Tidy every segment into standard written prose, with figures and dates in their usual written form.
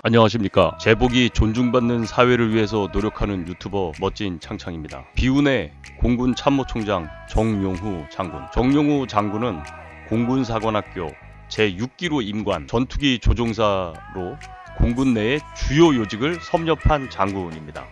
안녕하십니까. 제복이 존중받는 사회를 위해서 노력하는 유튜버 멋진 창창입니다. 비운의 공군 참모총장 정용후 장군. 정용후 장군은 공군사관학교 제6기로 임관, 전투기 조종사로 공군 내의 주요 요직을 섭렵한 장군입니다.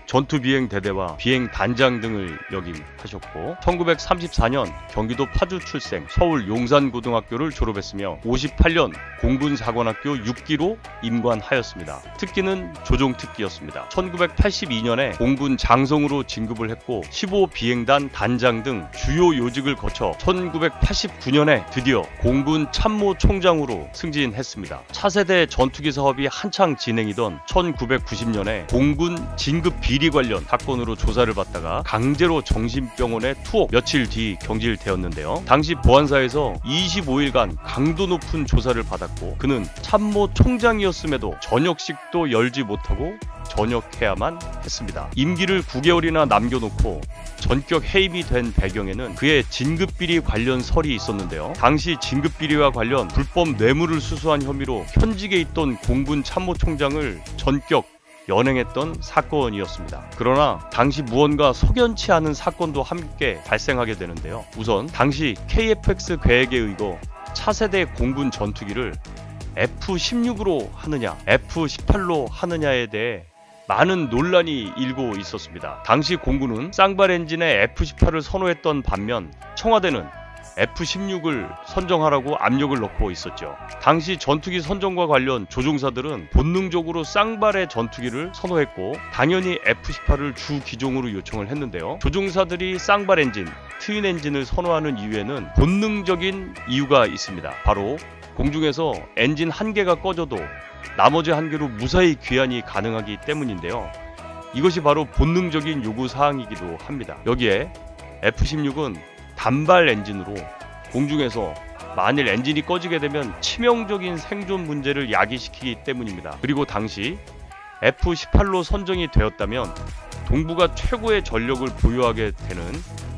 전투비행 대대와 비행 단장 등을 역임하셨고 1934년 경기도 파주 출생, 서울 용산고등학교를 졸업했으며 58년 공군사관학교 6기로 임관하였습니다. 특기는 조종특기였습니다. 1982년에 공군 장성으로 진급을 했고 15비행단 단장 등 주요 요직을 거쳐 1989년에 드디어 공군 참모총장으로 승진했습니다. 차세대 전투기 사업이 한창 진행이던 1990년에 공군 진급 비리 관련 사건으로 조사를 받다가 강제로 정신병원에 투옥, 며칠 뒤 경질되었는데요. 당시 보안사에서 25일간 강도 높은 조사를 받았고 그는 참모총장이었음에도 저녁식도 열지 못하고 전역해야만 했습니다. 임기를 9개월이나 남겨놓고 전격 해임이 된 배경에는 그의 진급비리 관련 설이 있었는데요. 당시 진급비리와 관련 불법 뇌물을 수수한 혐의로 현직에 있던 공군 참모총장을 전격 연행했던 사건이었습니다. 그러나 당시 무언가 석연치 않은 사건도 함께 발생하게 되는데요. 우선 당시 KF-X 계획에 의거 차세대 공군 전투기를 F-16으로 하느냐 F-18로 하느냐에 대해 많은 논란이 일고 있었습니다. 당시 공군은 쌍발 엔진의 F-18을 선호했던 반면 청와대는 F-16을 선정하라고 압력을 넣고 있었죠. 당시 전투기 선정과 관련 조종사들은 본능적으로 쌍발의 전투기를 선호했고 당연히 F-18을 주 기종으로 요청을 했는데요. 조종사들이 쌍발 엔진, 트윈 엔진을 선호하는 이유에는 본능적인 이유가 있습니다. 바로 공중에서 엔진 한 개가 꺼져도 나머지 한 개로 무사히 귀환이 가능하기 때문인데요. 이것이 바로 본능적인 요구사항이기도 합니다. 여기에 F-16은 단발 엔진으로 공중에서 만일 엔진이 꺼지게 되면 치명적인 생존 문제를 야기시키기 때문입니다. 그리고 당시 F-18로 선정이 되었다면 동부가 최고의 전력을 보유하게 되는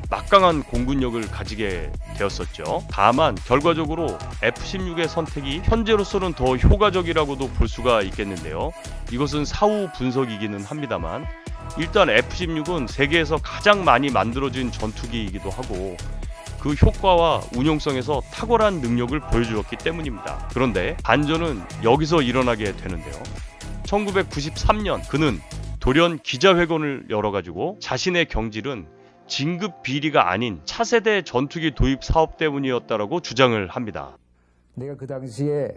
막강한 공군력을 가지게 되었었죠. 다만 결과적으로 F-16의 선택이 현재로서는 더 효과적이라고도 볼 수가 있겠는데요. 이것은 사후 분석이기는 합니다만 일단 F-16은 세계에서 가장 많이 만들어진 전투기이기도 하고 그 효과와 운용성에서 탁월한 능력을 보여주었기 때문입니다. 그런데 반전은 여기서 일어나게 되는데요. 1993년 그는 돌연 기자회견을 열어가지고 자신의 경질은 진급 비리가 아닌 차세대 전투기 도입 사업 때문이었다라고 주장을 합니다. 내가 그 당시에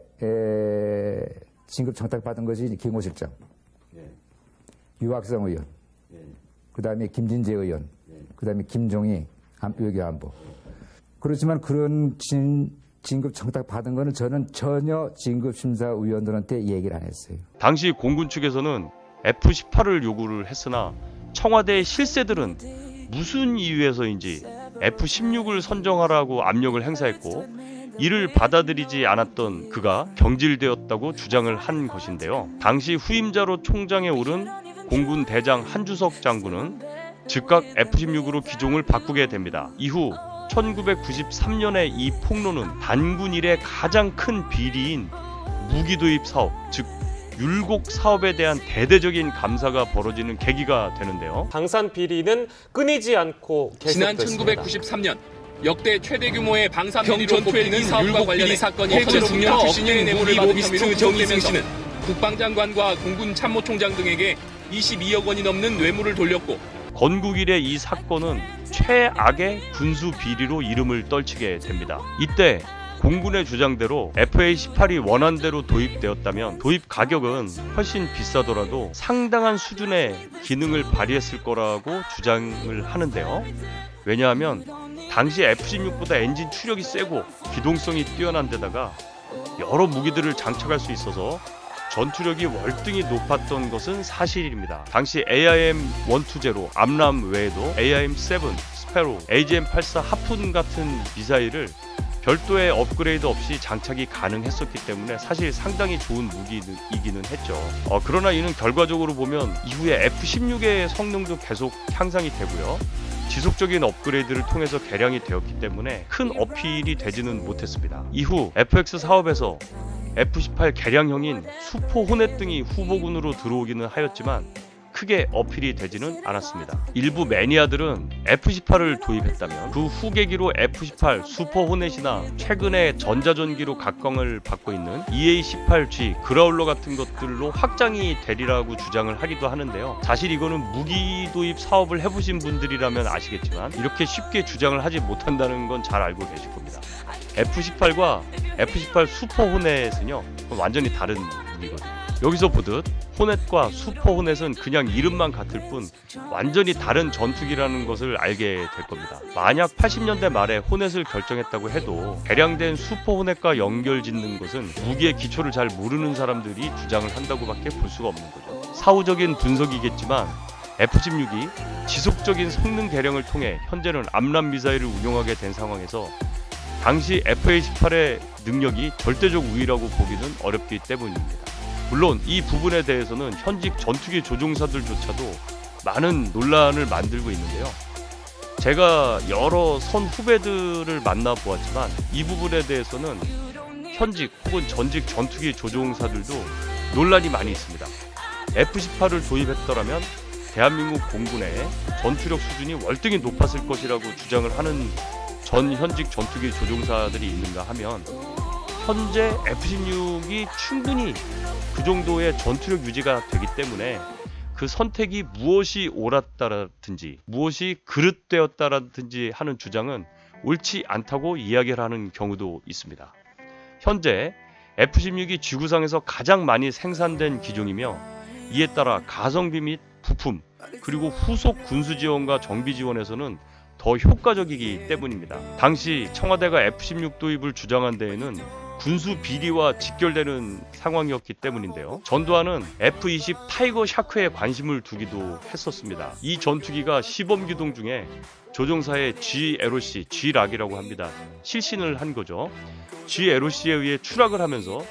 진급 청탁받은 것이 김호 실장, 유학성 의원, 그 다음에 김진재 의원, 그 다음에 김종희 외교안보. 그렇지만 그런 진급 청탁받은 거는 저는 전혀 진급심사위원들한테 얘기를 안 했어요. 당시 공군 측에서는 F-18을 요구를 했으나 청와대의 실세들은 무슨 이유에서인지 F-16을 선정하라고 압력을 행사했고 이를 받아들이지 않았던 그가 경질되었다고 주장을 한 것인데요. 당시 후임자로 총장에 오른 공군 대장 한주석 장군은 즉각 F-16으로 기종을 바꾸게 됩니다. 이후 1993년의 이 폭로는 단군 이래 가장 큰 비리인 무기 도입 사업, 즉 율곡 사업에 대한 대대적인 감사가 벌어지는 계기가 되는데요. 방산 비리는 끊이지 않고 계속됐습니다. 지난 1993년 역대 최대 규모의 방산 비리로 꼽히는 율곡 비리 사건이 해체로부터 출신인 무기 로비스트 정의승 씨는 국방장관과 공군 참모총장 등에게 22억 원이 넘는 뇌물을 돌렸고 건국 이래 이 사건은 최악의 군수 비리로 이름을 떨치게 됩니다. 이때 공군의 주장대로 FA-18이 원안대로 도입되었다면 도입 가격은 훨씬 비싸더라도 상당한 수준의 기능을 발휘했을 거라고 주장을 하는데요. 왜냐하면 당시 F-16보다 엔진 추력이 세고 기동성이 뛰어난 데다가 여러 무기들을 장착할 수 있어서 전투력이 월등히 높았던 것은 사실입니다. 당시 AIM-120, 암람 외에도 AIM-7, 스페로, AGM-84 하푼 같은 미사일을 별도의 업그레이드 없이 장착이 가능했었기 때문에 사실 상당히 좋은 무기이기는 했죠. 그러나 이는 결과적으로 보면 이후에 F-16의 성능도 계속 향상이 되고요. 지속적인 업그레이드를 통해서 개량이 되었기 때문에 큰 어필이 되지는 못했습니다. 이후 FX 사업에서 F-18 개량형인 수포 호넷 등이 후보군으로 들어오기는 하였지만 크게 어필이 되지는 않았습니다. 일부 매니아들은 F-18을 도입했다면 그 후계기로 F-18 슈퍼 호넷이나 최근에 전자전기로 각광을 받고 있는 EA-18G 그라울러 같은 것들로 확장이 되리라고 주장을 하기도 하는데요. 사실 이거는 무기 도입 사업을 해보신 분들이라면 아시겠지만 이렇게 쉽게 주장을 하지 못한다는 건 잘 알고 계실 겁니다. F-18과 F-18 슈퍼 호넷은요 완전히 다른 무기거든요. 여기서 보듯 호넷과 슈퍼 호넷은 그냥 이름만 같을 뿐 완전히 다른 전투기라는 것을 알게 될 겁니다. 만약 80년대 말에 호넷을 결정했다고 해도 개량된 슈퍼 호넷과 연결짓는 것은 무기의 기초를 잘 모르는 사람들이 주장을 한다고밖에 볼 수가 없는 거죠. 사후적인 분석이겠지만 F-16이 지속적인 성능 개량을 통해 현재는 암람 미사일을 운용하게 된 상황에서 당시 F-18의 능력이 절대적 우위라고 보기는 어렵기 때문입니다. 물론 이 부분에 대해서는 현직 전투기 조종사들조차도 많은 논란을 만들고 있는데요. 제가 여러 선 후배들을 만나보았지만 이 부분에 대해서는 현직 혹은 전직 전투기 조종사들도 논란이 많이 있습니다. F-18을 도입했더라면 대한민국 공군의 전투력 수준이 월등히 높았을 것이라고 주장을 하는 전 현직 전투기 조종사들이 있는가 하면 현재 F-16이 충분히 그 정도의 전투력 유지가 되기 때문에 그 선택이 무엇이 옳았다라든지 무엇이 그릇되었다라든지 하는 주장은 옳지 않다고 이야기를 하는 경우도 있습니다. 현재 F-16이 지구상에서 가장 많이 생산된 기종이며 이에 따라 가성비 및 부품 그리고 후속 군수 지원과 정비 지원에서는 더 효과적이기 때문입니다. 당시 청와대가 F-16 도입을 주장한 데에는 군수 비리와 직결되는 상황이었기 때문인데요. 전두환은 F-20 타이거 샤크에 관심을 두기도 했었습니다. 이 전투기가 시범기동 중에 조종사의 GLOC, G락이라고 합니다. 실신을 한 거죠. GLOC에 의해 추락을 하면서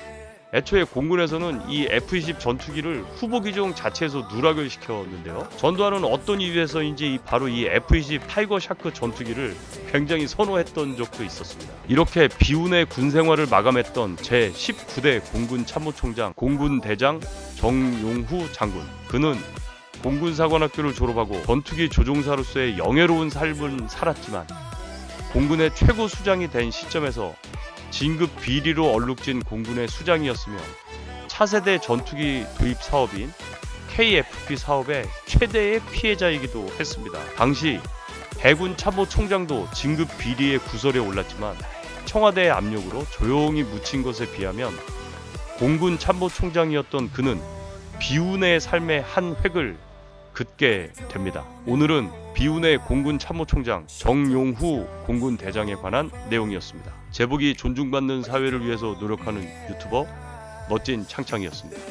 애초에 공군에서는 이 F-20 전투기를 후보기종 자체에서 누락을 시켰는데요. 전두환은 어떤 이유에서인지 바로 이 F-20 타이거 샤크 전투기를 굉장히 선호했던 적도 있었습니다. 이렇게 비운의 군생활을 마감했던 제19대 공군참모총장 공군대장 정용후 장군. 그는 공군사관학교를 졸업하고 전투기 조종사로서의 영예로운 삶을 살았지만 공군의 최고 수장이 된 시점에서 진급 비리로 얼룩진 공군의 수장이었으며 차세대 전투기 도입 사업인 KFP 사업의 최대의 피해자이기도 했습니다. 당시 해군 참모총장도 진급 비리의 구설에 올랐지만 청와대의 압력으로 조용히 묻힌 것에 비하면 공군 참모총장이었던 그는 비운의 삶의 한 획을 긋게 됩니다. 오늘은 비운의 공군 참모총장 정용후 공군대장에 관한 내용이었습니다. 제복이 존중받는 사회를 위해서 노력하는 유튜버 멋진 창창이었습니다.